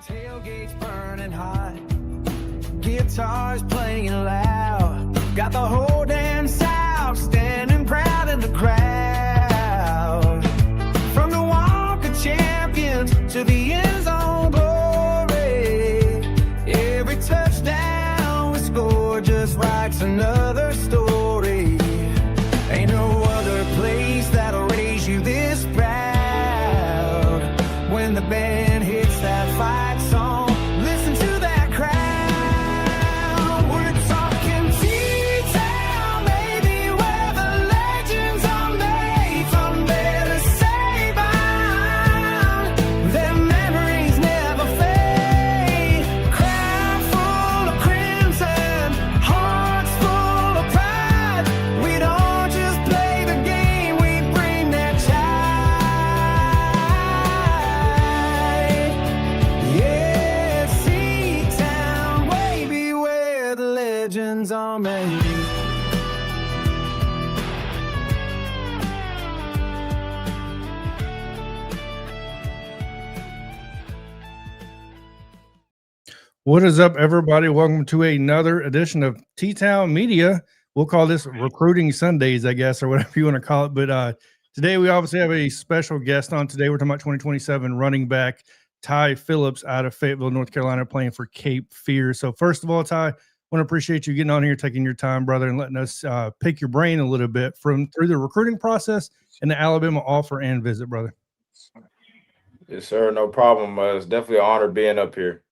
Tailgates burning hot, guitars playing loud, got the whole damn South standing proud in the crowd. From the Walk of Champions to the end zone glory, every touchdown we score just writes another story. Ain't no other place that'll raise you this proud. When the band hits that fight song, listen to that crowd. We're talking T-Town, baby, where the legends are made. From there to Sabine, their memories never fade. Crowd full of crimson, hearts full of pride. We don't just play the game, we bring that tide. Yeah, T-Town, baby, where the legends are made. What is up, everybody? Welcome to another edition of T-Town Media. We'll call this Recruiting Sundays, I guess, or whatever you want to call it. But today we obviously have a special guest on. Today we're talking about 2027 running back Ty Phillips out of Fayetteville, North Carolina, playing for Cape Fear. So first of all, Ty, I want to appreciate you getting on here, taking your time, brother, and letting us pick your brain a little bit through the recruiting process and the Alabama offer and visit, brother. Yes, sir. No problem. It's definitely an honor being up here.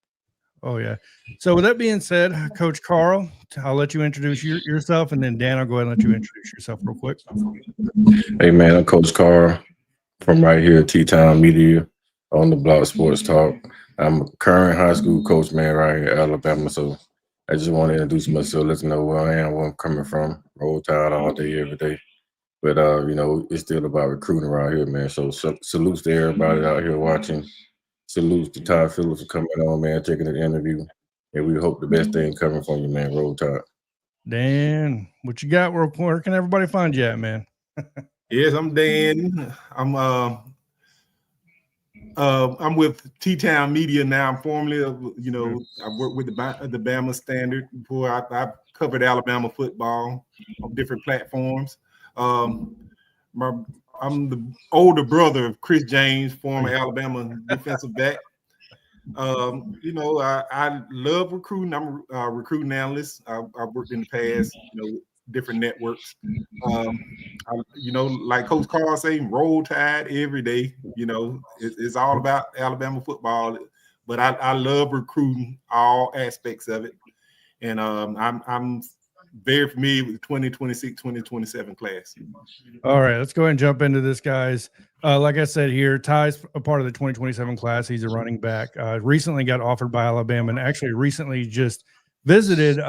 Oh, yeah. So with that being said, Coach Carl, I'll let you introduce yourself, and then Dan, I'll go ahead and let you introduce yourself real quick. Hey, man, I'm Coach Carl from right here at T-Town Media on the Block Sports Talk. I'm a current high school coach, man, right here in Alabama. So I just want to introduce myself, let you know where I am, where I'm coming from. Roll Tide all day, every day. But, you know, it's still about recruiting around here, man. So salutes to everybody out here watching. Salutes to Ty Phillips for coming on, man, taking an interview. And we hope the best thing coming from you, man. Roll Tide. Dan, what you got? Where can everybody find you at, man? Yes, I'm Dan. I'm with T-Town Media now. I'm formerly, I work with the Bama Standard before. I covered Alabama football on different platforms. I'm the older brother of Chris James, former Alabama defensive back. I love recruiting. I'm a recruiting analyst. I've worked in the past, different networks. Like Coach Carl saying, roll tide every day. It's all about Alabama football. But I love recruiting, all aspects of it. And I'm very familiar with the 2026-2027 class. All right, let's go ahead and jump into this, guys. Like I said here, Ty's a part of the 2027 class. He's a running back. Recently got offered by Alabama and actually recently just visited.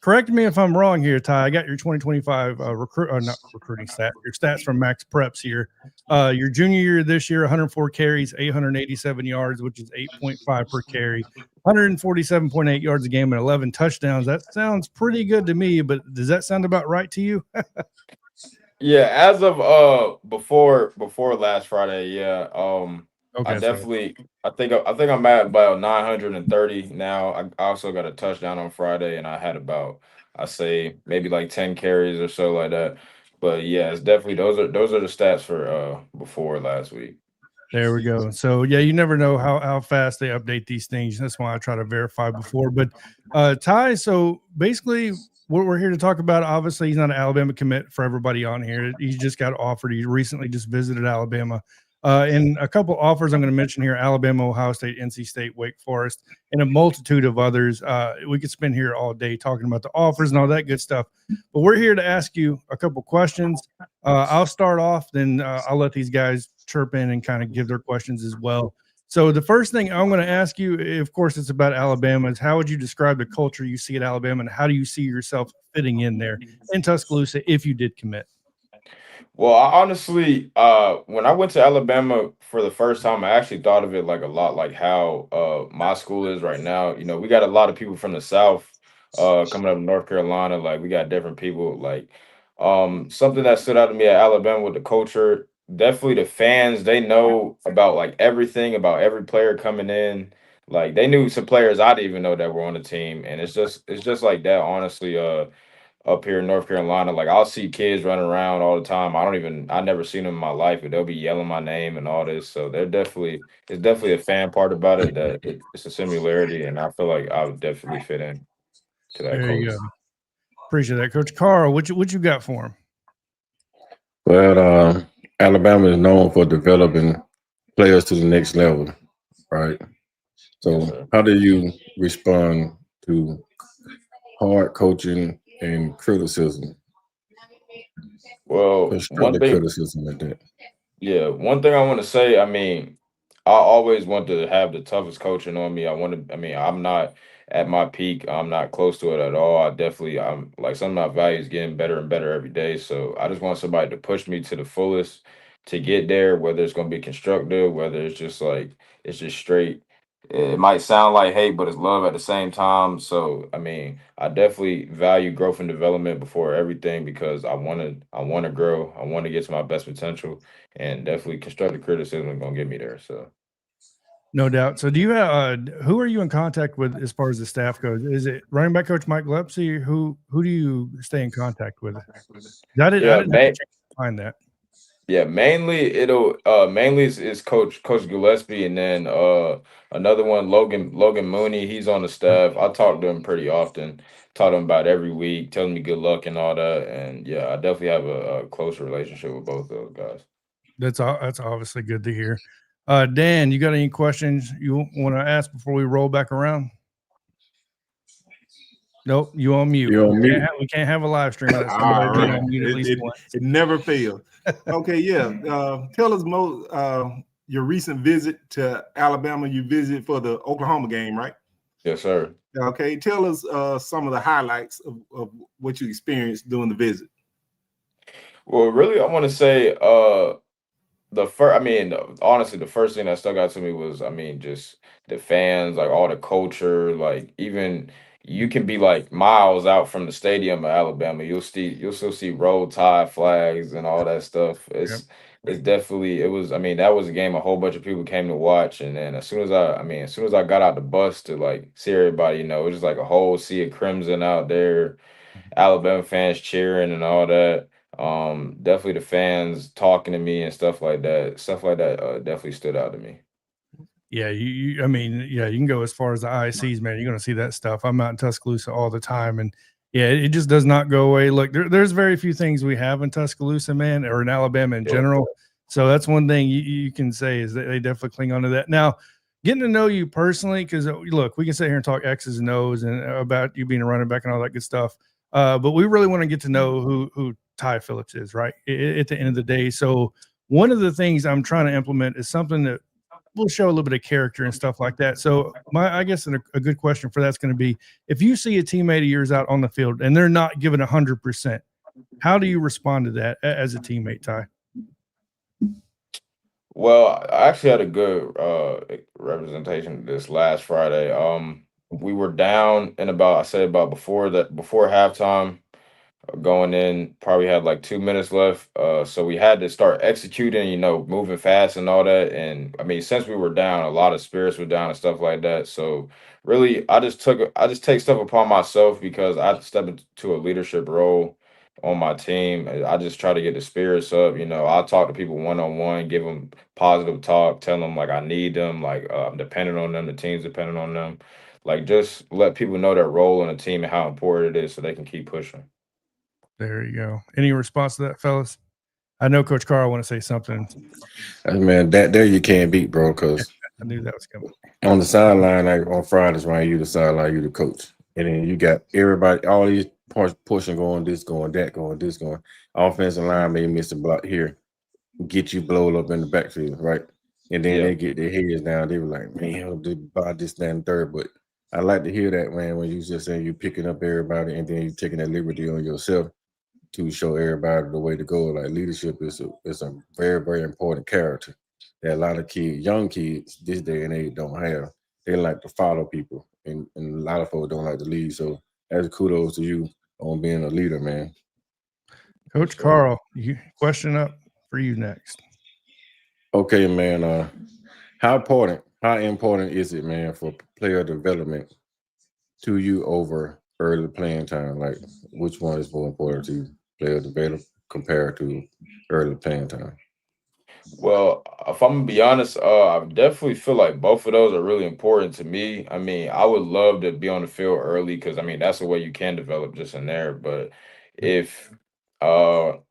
Correct me if I'm wrong here, Ty. I got your 2025 your stats from Max Preps here. Your junior year this year, 104 carries, 887 yards, which is 8.5 per carry, 147.8 yards a game, and 11 touchdowns. That sounds pretty good to me, but does that sound about right to you? Yeah, as of before last Friday, yeah. Okay, I think I'm at about 930 now. I also got a touchdown on Friday, and I had about, I say maybe like 10 carries or so like that. But yeah, it's definitely those are the stats for before last week. There we go. So yeah, you never know how fast they update these things. That's why I try to verify before. But Ty, so basically what we're here to talk about, obviously he's not an Alabama commit for everybody on here. He just got offered. He recently just visited Alabama. And a couple offers I'm going to mention here: Alabama, Ohio State, NC State, Wake Forest, and a multitude of others. We could spend here all day talking about the offers and all that good stuff. But we're here to ask you a couple questions. I'll start off, then I'll let these guys chirp in and kind of give their questions as well. So the first thing I'm going to ask you, of course, it's about Alabama, is how would you describe the culture you see at Alabama, and how do you see yourself fitting in there in Tuscaloosa if you did commit? Well, I honestly, when I went to Alabama for the first time, I actually thought of it like a lot like how my school is right now. We got a lot of people from the South coming up to North Carolina. Like, we got different people. Like, something that stood out to me at Alabama with the culture definitely the fans, they know about like everything about every player coming in. Like they knew some players I didn't even know that were on the team, and it's just like that. Honestly, up here in North Carolina, like I'll see kids running around all the time. I never seen them in my life, but they'll be yelling my name and all this. So it's definitely a fan part about it that it's a similarity, and I feel like I would definitely fit in to that There you culture. go. Appreciate that, Coach Carl. What you got for him? Well, Alabama is known for developing players to the next level, right? Yes, So, sir. how do you respond to hard coaching and criticism, Well, one constructive thing criticism at that? Yeah, one thing I want to say, I mean, I always want to have the toughest coaching on me. I mean, I'm not at my peak. I'm not close to it at all. I'm like some of my values getting better and better every day. So I just want somebody to push me to the fullest to get there, whether it's going to be constructive, whether it's just like, it's just straight. It might sound like hate, but it's love at the same time. So, I mean, I definitely value growth and development before everything because I want to grow. I want to get to my best potential, and definitely constructive criticism is gonna get me there. So No doubt. So, do you have who are you in contact with as far as the staff goes? Is it running back coach Mike Lepsy? Who do you stay in contact with? I didn't yeah, have a chance to find that. mainly mainly is Coach Gillespie, and then another one, Logan Mooney. He's on the staff. I talk to him pretty often. Talk to him about every week, telling me good luck and all that. And yeah, I definitely have a close relationship with both of those guys. That's obviously good to hear. Dan, you got any questions you want to ask before we roll back around? Nope, you on mute. You on mute? We can't have a live stream without somebody All being right. on mute at least once. It never fails. Okay, yeah. Tell us your recent visit to Alabama. You visited for the Oklahoma game, right? Yes, sir. Okay, tell us some of the highlights of what you experienced during the visit. Well, really, I want to say honestly, the first thing that stuck out to me was, I mean, just the fans, like all the culture, like even you can be like miles out from the stadium of Alabama, you'll still see roll tide flags and all that stuff. Yep. It's definitely, it was, I mean, that was a game a whole bunch of people came to watch, and then as soon as I got out the bus to like see everybody, it was just like a whole sea of crimson out there, Alabama fans cheering and all that. Definitely the fans talking to me and stuff like that. Stuff like that definitely stood out to me. Yeah, I mean, yeah, you can go as far as the eye sees, man. You're going to see that stuff. I'm out in Tuscaloosa all the time, and yeah, it just does not go away. Look, there's very few things we have in Tuscaloosa, man, or in Alabama in general. So that's one thing you can say is that they definitely cling on to that. Now, getting to know you personally, because look, we can sit here and talk X's and O's and about you being a running back and all that good stuff. But we really want to get to know who Ty Phillips is, right? At the end of the day. So one of the things I'm trying to implement is something that will show a little bit of character and stuff like that. So I guess a good question for that's going to be, if you see a teammate of yours out on the field and they're not giving 100%, how do you respond to that as a teammate, Ty? Well, I actually had a good representation this last Friday. We were down in about before halftime. Going in, probably had like 2 minutes left. So we had to start executing, moving fast and all that. And I mean, since we were down, a lot of spirits were down and stuff like that. So really, I just take stuff upon myself because I step into a leadership role on my team. I just try to get the spirits up. I'll talk to people one on one, give them positive talk, tell them like I need them, like I'm dependent on them, the team's dependent on them. Like just let people know their role in the team and how important it is so they can keep pushing. There you go. Any response to that, fellas? I know Coach Carl want to say something. Man, that there you can't beat, bro, because I knew that was coming. on the sideline, like on Fridays, right, you the sideline, you the coach. And then you got everybody, all these pushing, going this, going that, going this, going. Offensive line may miss a block here, get you blown up in the backfield, right? And then they get their heads down. They were like, man, about this, that, and third. But I like to hear that, man, when you just saying you picking up everybody and then you taking that liberty on yourself to show everybody the way to go. Like leadership is a very, very important character that a lot of young kids this day and age don't have. They like to follow people, and a lot of folks don't like to lead. So that's kudos to you on being a leader, man. Coach Carl, question up for you next. Okay, man. How important is it, man, for player development to you over early playing time? Like, which one is more important to you, player develop compared to early playing time? Well, if I'm gonna be honest, I definitely feel like both of those are really important to me. I mean, I would love to be on the field early because I mean that's the way you can develop just in there. But if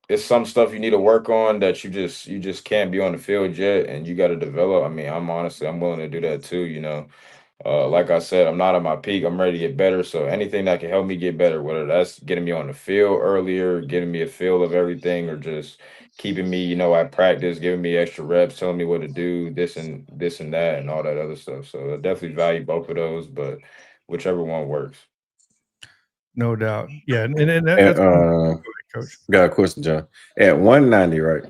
it's some stuff you need to work on that you just can't be on the field yet, and you got to develop. I mean, I'm willing to do that too. Like I said, I'm not at my peak. I'm ready to get better. So anything that can help me get better, whether that's getting me on the field earlier, getting me a feel of everything, or just keeping me, at practice, giving me extra reps, telling me what to do, this and that, and all that other stuff. So I definitely value both of those, but whichever one works. No doubt. Yeah, and And that's one. Go ahead, Coach. got a question, John. At 190, right?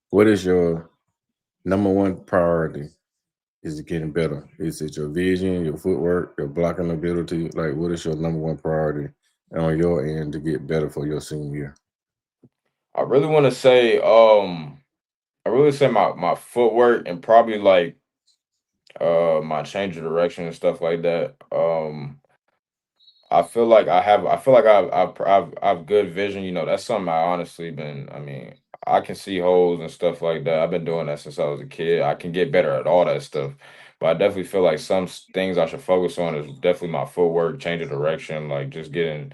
What is your number one priority? Is it getting better? Is it your vision, your footwork, your blocking ability? Like, what is your number one priority on your end to get better for your senior year? I really want to say, my footwork and probably like my change of direction and stuff like that. I feel like I've good vision. That's something I honestly been. I mean, I can see holes and stuff like that. I've been doing that since I was a kid. I can get better at all that stuff, but I definitely feel like things I should focus on is definitely my footwork, change of direction, like just getting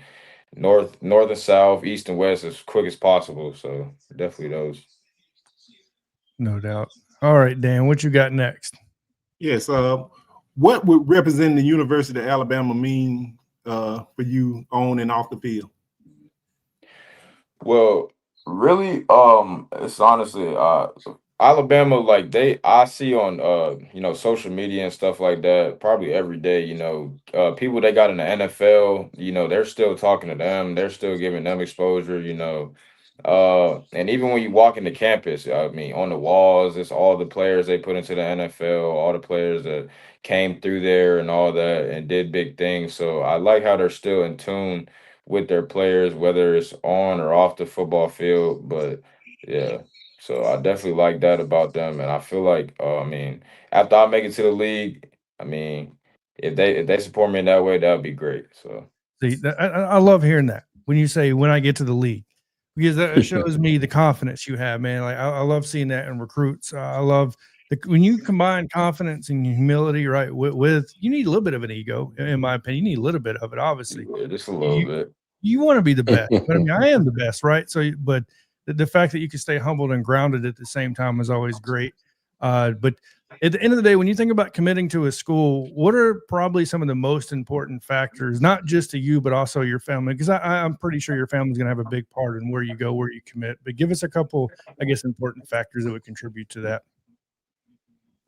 north and south, east and west as quick as possible. So definitely those. No doubt. All right, Dan, what you got next? Yes. What would representing the University of Alabama mean for you on and off the field? Well, really, it's honestly Alabama, like I see on social media and stuff like that probably every day, people they got in the NFL, they're still talking to them, they're still giving them exposure, and even when you walk into campus, I mean, on the walls, it's all the players they put into the NFL, all the players that came through there and all that and did big things. So I like how they're still in tune with their players, whether it's on or off the football field. But yeah, so I definitely like that about them, and I feel like, I mean, after I make it to the league, I mean, if they support me in that way, that would be great. So See, I love hearing that when you say when I get to the league, because that shows me the confidence you have, man. Like I love seeing that in recruits. I love when you combine confidence and humility, right? With you need a little bit of an ego, in my opinion. You need a little bit of it, obviously. yeah, just a little bit. You want to be the best, but I mean, I am the best, right? So, but the fact that you can stay humbled and grounded at the same time is always great. But at the end of the day, when you think about committing to a school, what are probably some of the most important factors, not just to you, but also your family? Because I'm pretty sure your family's going to have a big part in where you go, where you commit. But give us a couple, I guess, important factors that would contribute to that.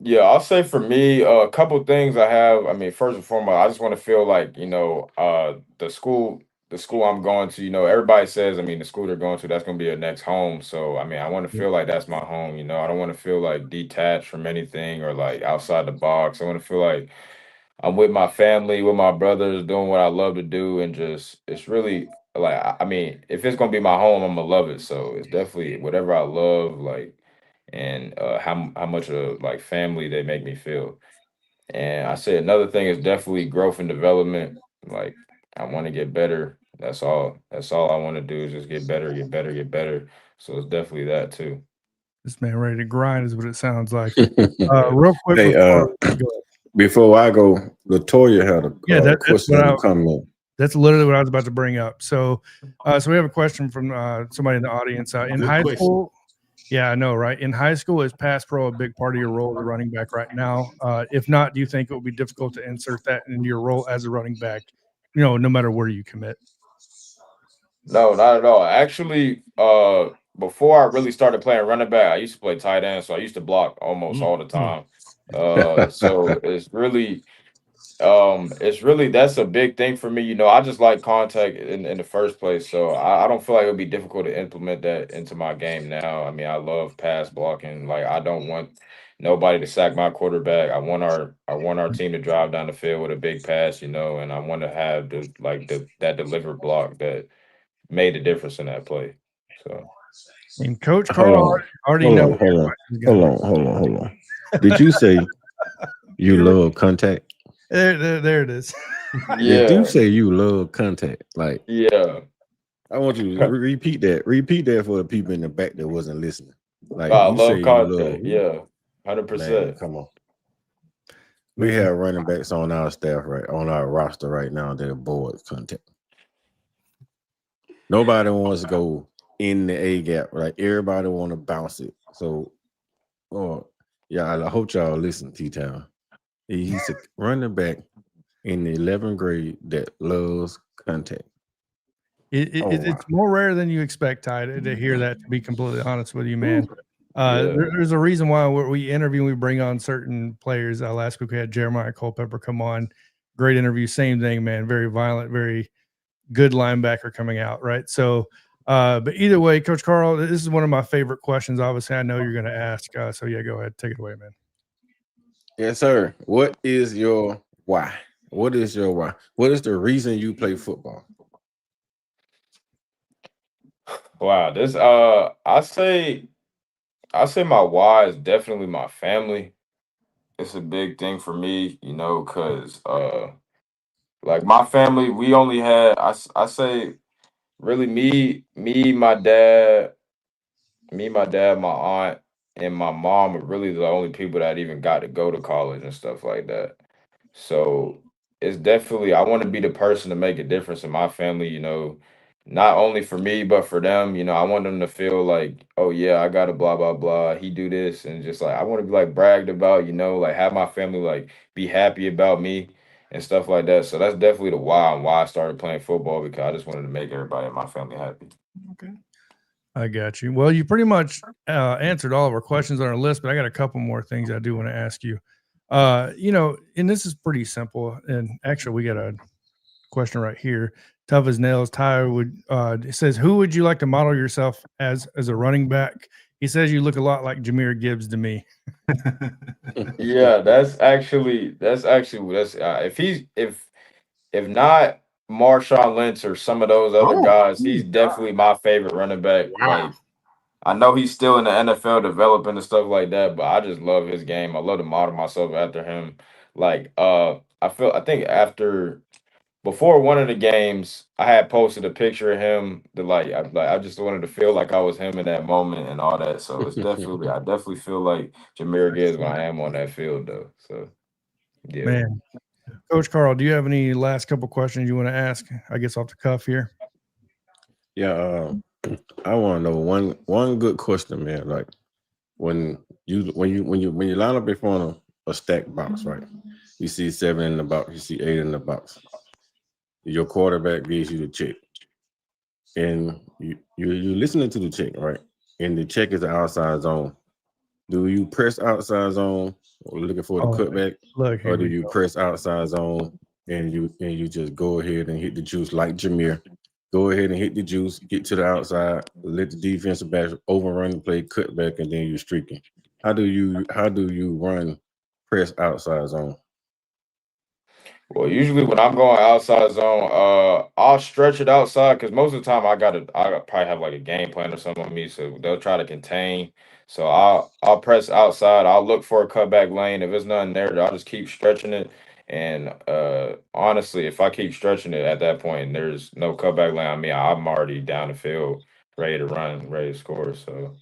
Yeah, I'll say for me, a couple things I have. I mean, first and foremost, I just want to feel like, the school I'm going to, everybody says, I mean, the school they're going to, that's going to be your next home. So, I mean, I want to Yeah. feel like that's my home, I don't want to feel like detached from anything or like outside the box. I want to feel like I'm with my family, with my brothers, doing what I love to do, and just it's really like I mean, if it's gonna be my home, I'm gonna love it. So it's definitely whatever I love, like, and how much of like family they make me feel. And I say another thing is definitely growth and development. Like I want to get better. That's all. That's all I want to do is just get better, get better, get better. So it's definitely that too. This man ready to grind is what it sounds like. Yeah. Real quick Hey, before we go. before I go, Latoya had Yeah, a that's question what in I the comment. That's literally what I was about to bring up. So we have a question from somebody in the audience. In Good high question. school, yeah, I know, right? In high school, is pass pro a big part of your role as a running back right now? If not, do you think it will be difficult to insert that into your role as a running back? No matter where you commit. No, not at all. Actually, before I really started playing running back, I used to play tight end, so I used to block almost all the time. So it's really that's a big thing for me. I just like contact in the first place, so I don't feel like it would be difficult to implement that into my game now. I mean, I love pass blocking. Like I don't want nobody to sack my quarterback. I want our team to drive down the field with a big pass, and I want to have that delivered block that made a difference in that play. So And Coach Hold Carl on. already Hold knows. on. Hold on. Did you say you love contact? There it is. Did you Yeah, say you love contact? Like, yeah. I want you to repeat that. Repeat that for the people in the back that wasn't listening. Like, I you say love you love contact. who? Yeah, Man, 100%. come on. We Man. have running backs on our staff on our roster right now that are bored contact. Nobody wants to go in the A gap, right? Everybody want to bounce it. So, I hope y'all listen, T-Town. He's a running back in the 11th grade that loves contact. It's more rare than you expect, Ty, to hear that, to be completely honest with you, man. Yeah. There's a reason why we interview and we bring on certain players. Last week we had Jeremiah Culpepper come on. Great interview. Same thing, man. Very violent, very good linebacker coming out, right? So, but either way, Coach Carl, this is one of my favorite questions. Obviously, I know you're going to ask. So, yeah, go ahead. Take it away, man. Yes, sir. What is your why? What is your why? What is the reason you play football? Wow. This I say my why is definitely my family. It's a big thing for me, because like my family, we only had I say really my dad, my aunt, and my mom are really the only people that even got to go to college and stuff like that. So it's definitely I want to be the person to make a difference in my family, not only for me but for them. I want them to feel like, oh yeah, I got a blah blah blah. He do this and just like I want to be like bragged about, like have my family like be happy about me and stuff like that. So that's definitely the why and why I started playing football because I just wanted to make everybody in my family happy. Okay. I got you. Well, you pretty much answered all of our questions on our list, but I got a couple more things I do want to ask you. And this is pretty simple. And actually, we got a question right here. Tough as nails. Ty it says, who would you like to model yourself as a running back? He says you look a lot like Jahmyr Gibbs to me. Yeah, that's if not Marshawn Lynch or some of those other guys, he's definitely my favorite running back. Wow. Like I know he's still in the NFL developing and stuff like that, but I just love his game. I love to model myself after him. Like I think before one of the games, I had posted a picture of him. I just wanted to feel like I was him in that moment and all that. So it's definitely I definitely feel like Jahmyr Gibbs when I am on that field though. So yeah. Man. Coach Carl, do you have any last couple questions you want to ask? I guess off the cuff here. Yeah, I want to know one good question, man. Like when you line up in front of a stacked box, right? You see 7 in the box, you see 8 in the box. Your quarterback gives you the check, and you're listening to the check, right? And the check is the outside zone. Do you press outside zone or looking for the cutback, Look, or do you press outside zone and you just go ahead and hit the juice like Jahmyr? Go ahead and hit the juice, get to the outside, let the defensive back overrun the play, cut back, and then you're streaking. How do you run press outside zone? Well, usually when I'm going outside zone, I'll stretch it outside because most of the time I probably have like a game plan or something on me, so they'll try to contain. So I'll press outside. I'll look for a cutback lane. If there's nothing there, I'll just keep stretching it. And honestly, if I keep stretching it at that point and there's no cutback lane on me, I'm already down the field, ready to run, ready to score. So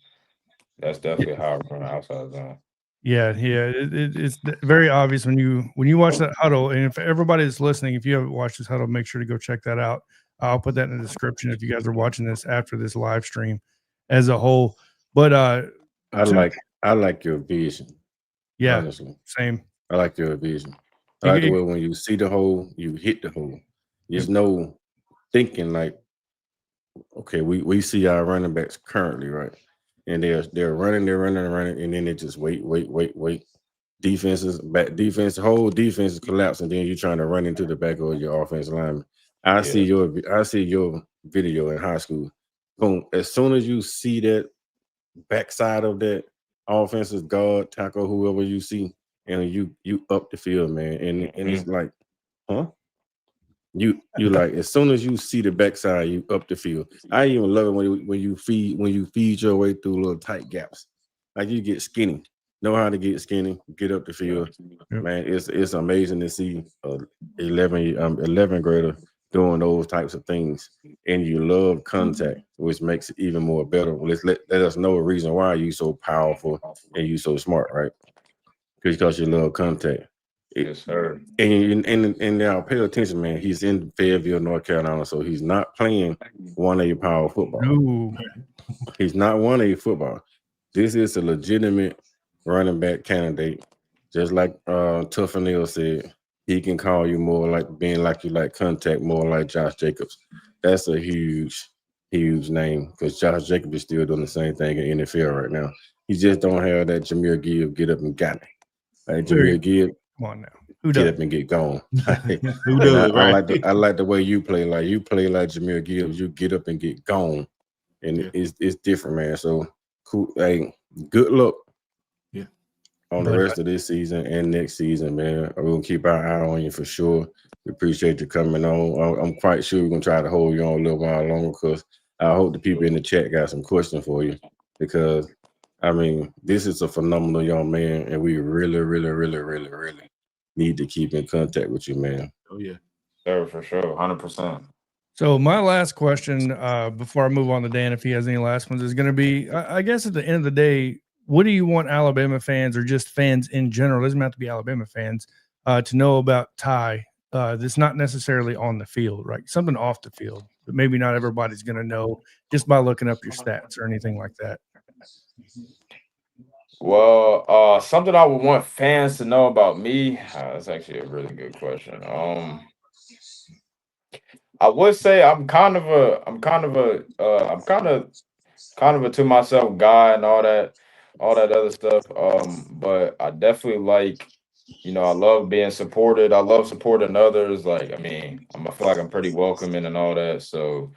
that's definitely how I run outside zone. Yeah. It's very obvious when you watch that huddle. And if everybody that's listening, if you haven't watched this huddle, make sure to go check that out. I'll put that in the description if you guys are watching this after this live stream as a whole. But I like your vision. yeah, honestly. same. I like your vision. I like the way when you see the hole, you hit the hole. There's no thinking like, okay, we see our running backs currently, right? And they're running, and then they just wait. Whole defense is collapsing, then you're trying to run into the back of your offensive lineman. I see your video in high school. Boom. As soon as you see that backside of that offensive guard, tackle, whoever you see, and you up the field, man. And it's like, huh? You like as soon as you see the backside, you up the field. I even love it when you feed your way through little tight gaps. Like you get skinny, know how to get skinny, get up the field. Yep. Man, it's amazing to see 11 grader doing those types of things, and you love contact, which makes it even more better. Let us know a reason why you so powerful and you so smart, right? Because you love contact. Yes, sir. And now pay attention, man. He's in Fayetteville, North Carolina, so he's not playing 1A power football. Ooh. He's not 1A football. This is a legitimate running back candidate. Just like Tuffanil said, he can call you more like being like you like contact, more like Josh Jacobs. That's a huge name because Josh Jacobs is still doing the same thing in NFL right now. He just don't have that Jameer Gibbs get up and got it. Like Jameer Gibbs, come on now. Who get does? up and get gone. Who does, right? I like the way you play. Like you play like Jameer Gibbs, you get up and get gone. And it's different, man. So cool. Hey, good luck. Yeah. On the rest of this season and next season, man. We're gonna keep our eye on you for sure. We appreciate you coming on. I'm quite sure we're gonna try to hold you on a little while longer because I hope the people in the chat got some questions for you because I mean, this is a phenomenal young man, and we really, really, really, really, really need to keep in contact with you, man. Oh yeah, Sir, for sure, 100%. So my last question before I move on to Dan, if he has any last ones, is going to be, I guess at the end of the day, what do you want Alabama fans or just fans in general, doesn't have to be Alabama fans, to know about Ty that's not necessarily on the field, right? Something off the field, but maybe not everybody's going to know just by looking up your stats or anything like that. Well, something I would want fans to know about me. That's actually a really good question. I would say I'm kind of a to myself guy and all that other stuff. But I definitely like, I love being supported. I love supporting others. Like, I mean, I feel like I'm pretty welcoming and all that. So,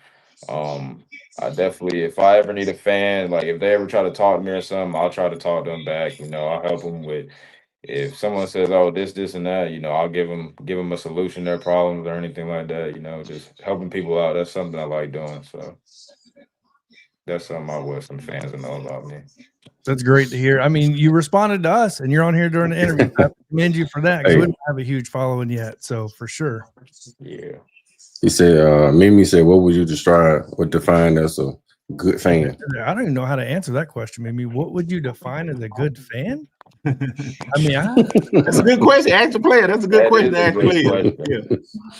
I definitely, if I ever need a fan, like if they ever try to talk to me or something, I'll try to talk to them back. I'll help them with if someone says, "Oh, this, and that," I'll give them a solution to their problems or anything like that. Just helping people out. That's something I like doing. So that's something I want some fans to know about me. That's great to hear. I mean, you responded to us and you're on here during the interview. I commend you for that because we don't have a huge following yet. So for sure. Yeah. He said, Mimi said, what would you define as a good fan? I don't even know how to answer that question, Mimi. What would you define as a good fan? I mean, that's a good question. Ask the player. That's a good question to ask the player.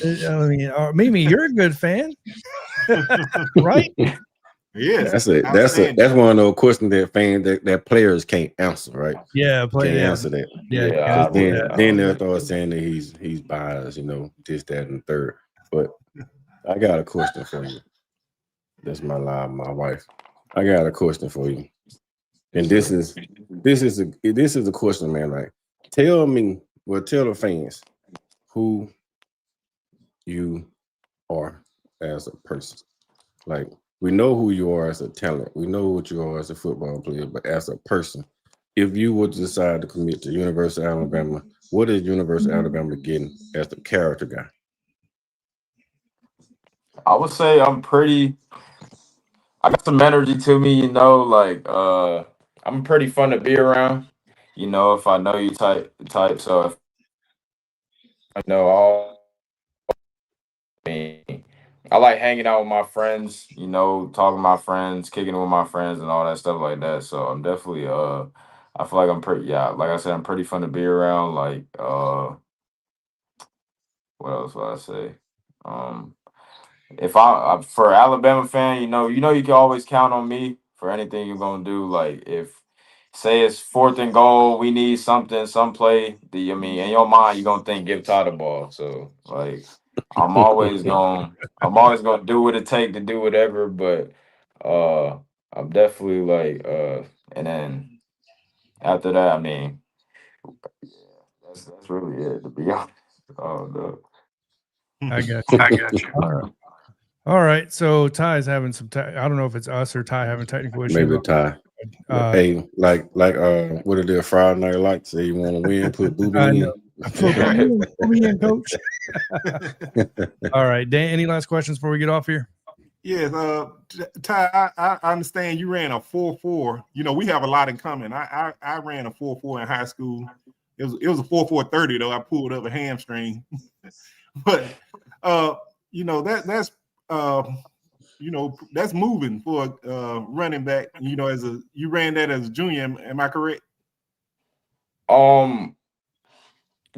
Yeah. I mean, Mimi, you're a good fan, right? Yes. That's one of those questions that players can't answer, right? Yeah, can't answer that. Yeah. Then they'll start saying that he's biased, this, that, and third. But I got a question for you. That's my wife. I got a question for you. And this is a question, man. Like, tell the fans who you are as a person. Like, we know who you are as a talent. We know what you are as a football player, but as a person, if you would decide to commit to University of Alabama, what is University of Alabama getting as the character guy? I would say I got some energy to me, like I'm pretty fun to be around, if I know you type. So if I know I like hanging out with my friends, talking to my friends, kicking it with my friends and all that stuff like that. So I'm definitely I feel like I'm pretty like I said, I'm pretty fun to be around. Like what else would I say? If for Alabama fan, you can always count on me for anything you're gonna do. Like if say it's 4th and goal, we need some play. In your mind, you're gonna think give Ty the ball. So like I'm always gonna do what it take to do whatever. But I'm definitely like and then after that, that's really it, to be honest. Oh no. I got you. All right. So Ty's having some. I don't know if it's us or Ty having technical issues. Maybe Ty. Hey, like what it is Friday night like? Say you want to win, put booby in. Put me in, coach. All right, Dan. Any last questions before we get off here? Yes, Ty, I understand you ran a 4.4. You know, we have a lot in common. I ran a 4.4 in high school. It was a 4.430 though. I pulled up a hamstring. But you know, that's you know, that's moving for a running back. You know, you ran that as a junior. Am I correct?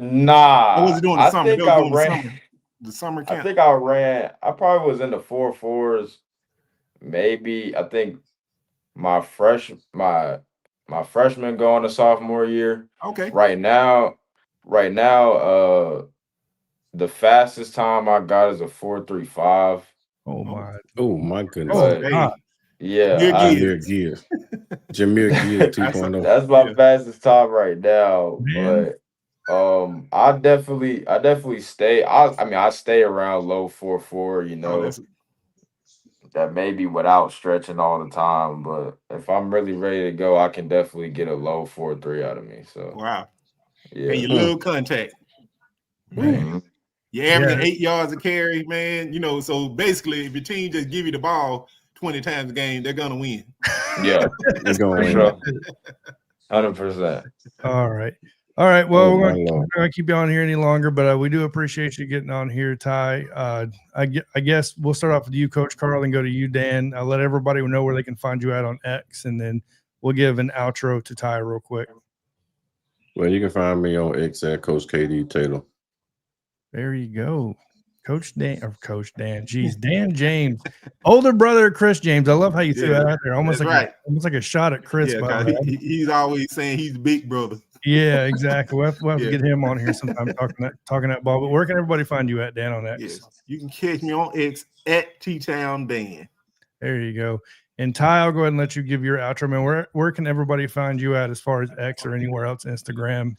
Nah. What was he doing the I summer? think They was I doing ran. the summer I camp. think I ran. I probably was in the 4.4s. Maybe I think my freshman going to sophomore year. Okay. Right now, the fastest time I got is a 4.35. Oh my! Oh my goodness. Oh But God! yeah, Jameer Gears. Jameer Gears That's 2.0. that's my Yeah. fastest time right now. Man. But I definitely stay. I stay around low 4.4. You Oh, know, that maybe without stretching all the time. But if I'm really ready to go, I can definitely get a low 4.3 out of me. So wow. yeah. And you love contact. Mhm. You're averaging 8 yards a carry, man. You know, so basically, if your team just give you the ball 20 times a game, they're gonna win. Yeah, We're going for sure. 100%. All right. All right. Well, Oh, we're my going Lord. to keep you on here any longer, but we do appreciate you getting on here, Ty. I guess we'll start off with you, Coach Carl, and go to you, Dan. I'll let everybody know where they can find you at on X, and then we'll give an outro to Ty real quick. Well, you can find me on X at Coach KD Taylor. There you go. Coach Dan. Geez, Dan James, older brother of Chris James. I love how you threw that out there. Almost That's like a shot at Chris. Yeah, by 'cause the way. he's always saying he's big brother. Yeah, exactly. We'll have Yeah. to get him on here sometime talking that ball. But where can everybody find you at, Dan, on X? Yes. You can catch me on X at T-Town Dan. There you go. And Ty, I'll go ahead and let you give your outro, man. Where can everybody find you at as far as X or anywhere else, Instagram?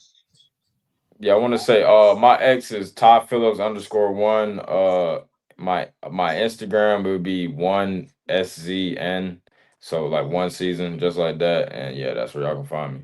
Yeah, I want to say my ex is Ty Phillips _1. My Instagram would be 1SZN. So like one season, just like that. And yeah, that's where y'all can find me.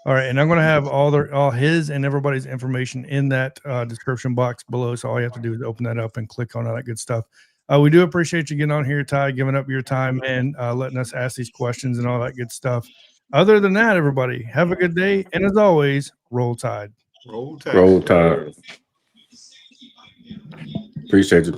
All right, and I'm going to have all his and everybody's information in that description box below. So all you have to do is open that up and click on all that good stuff. We do appreciate you getting on here, Ty, giving up your time and letting us ask these questions and all that good stuff. Other than that, everybody, have a good day. And as always, roll Tide. Roll Tide. Roll Tide. Appreciate you.